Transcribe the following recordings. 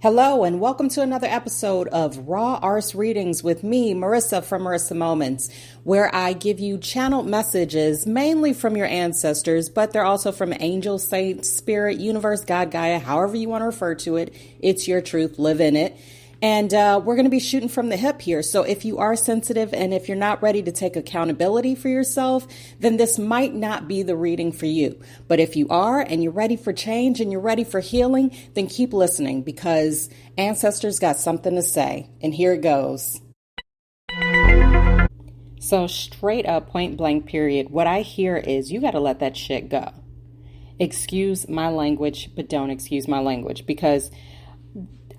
Hello, and welcome to another episode of Raw Arse Readings with me, Marisa from Marisa Moments, where I give you channeled messages mainly from your ancestors, but they're also from angel, saints, spirit, universe, God, Gaia, however you want to refer to it. It's your truth. Live in it. And we're going to be shooting from the hip here. So if you are sensitive and if you're not ready to take accountability for yourself, then this might not be the reading for you. But if you are and you're ready for change and you're ready for healing, then keep listening because ancestors got something to say. And here it goes. So straight up, point blank, period. What I hear is you got to let that shit go. Excuse my language, but don't excuse my language because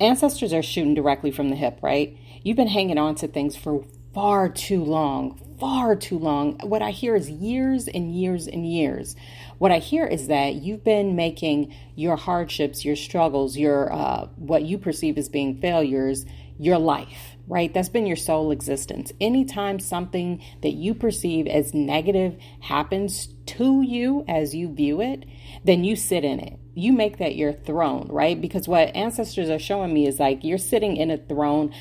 ancestors are shooting directly from the hip, right? You've been hanging on to things for far too long. What I hear is years and years and years. What I hear is that you've been making your hardships, your struggles, your what you perceive as being failures, your life, right? That's been your sole existence. Anytime something that you perceive as negative happens to you as you view it, then you sit in it. You make that your throne, right? Because what ancestors are showing me is like you're sitting in a throne.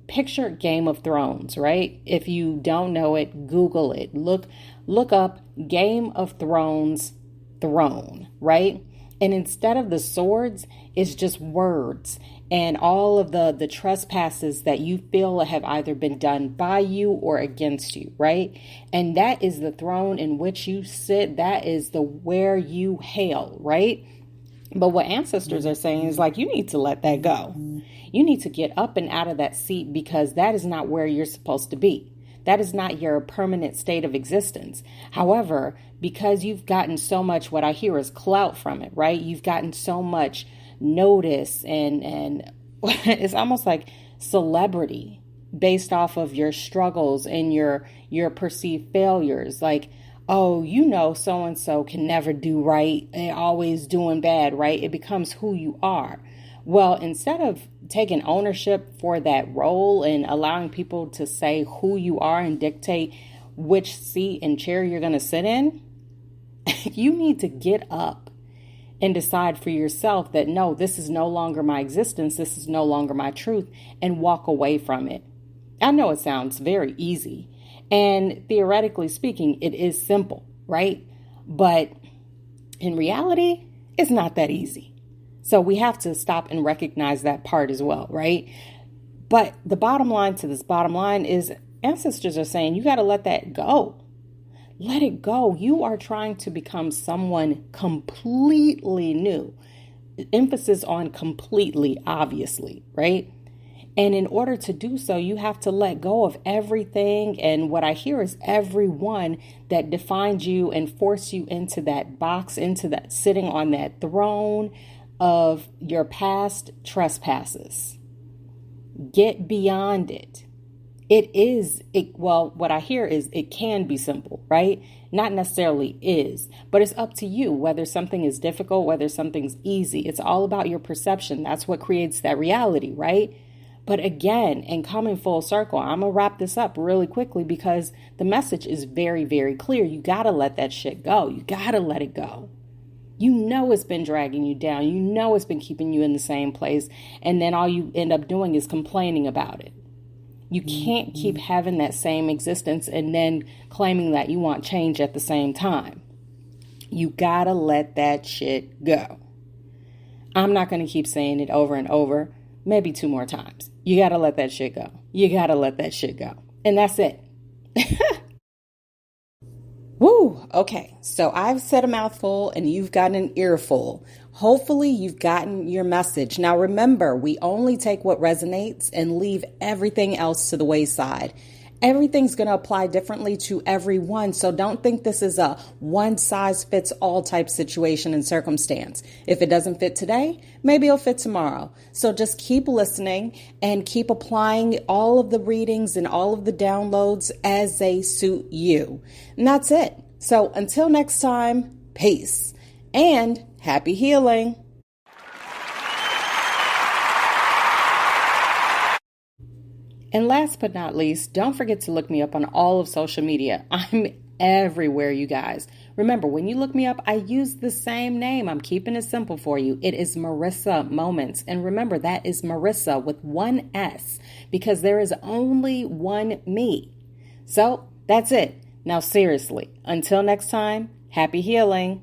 Picture Game of Thrones, right? If you don't know it, Google it. Look up Game of Thrones throne, right? And instead of the swords, it's just words and all of the trespasses that you feel have either been done by you or against you, right? And that is the throne in which you sit. That is the where you hail, right? But what ancestors are saying is like, you need to let that go. You need to get up and out of that seat because that is not where you're supposed to be. That is not your permanent state of existence. However, because you've gotten so much, what I hear is clout from it, right? You've gotten so much notice and it's almost like celebrity based off of your struggles and your perceived failures. Like, oh, you know, so-and-so can never do right. They're always doing bad, right? It becomes who you are. Well, instead of taking ownership for that role and allowing people to say who you are and dictate which seat and chair you're going to sit in, you need to get up and decide for yourself that, no, this is no longer my existence. This is no longer my truth, and walk away from it. I know it sounds very easy. And theoretically speaking, it is simple, right? But in reality, it's not that easy. So we have to stop and recognize that part as well, right? But the bottom line is ancestors are saying you got to let that go. Let it go. You are trying to become someone completely new. Emphasis on completely, obviously, right? And in order to do so, you have to let go of everything. And what I hear is everyone that defined you and forced you into that box, into that sitting on that throne of your past trespasses. Get beyond it. What I hear is it can be simple, right? Not necessarily is, but it's up to you whether something is difficult, whether something's easy. It's all about your perception. That's what creates that reality, right? But again, and coming full circle, I'm going to wrap this up really quickly because the message is very, very clear. You got to let that shit go. You got to let it go. You know it's been dragging you down. You know it's been keeping you in the same place. And then all you end up doing is complaining about it. You can't keep having that same existence and then claiming that you want change at the same time. You got to let that shit go. I'm not going to keep saying it over and over. Maybe 2 more times. You got to let that shit go. You got to let that shit go. And that's it. Woo. Okay. So I've said a mouthful and you've gotten an earful. Hopefully you've gotten your message. Now remember, we only take what resonates and leave everything else to the wayside. Everything's going to apply differently to everyone. So don't think this is a one size fits all type situation and circumstance. If it doesn't fit today, maybe it'll fit tomorrow. So just keep listening and keep applying all of the readings and all of the downloads as they suit you. And that's it. So until next time, peace and happy healing. And last but not least, don't forget to look me up on all of social media. I'm everywhere, you guys. Remember, when you look me up, I use the same name. I'm keeping it simple for you. It is Marisa Moments. And remember, that is Marisa with one S because there is only one me. So that's it. Now, seriously, until next time, happy healing.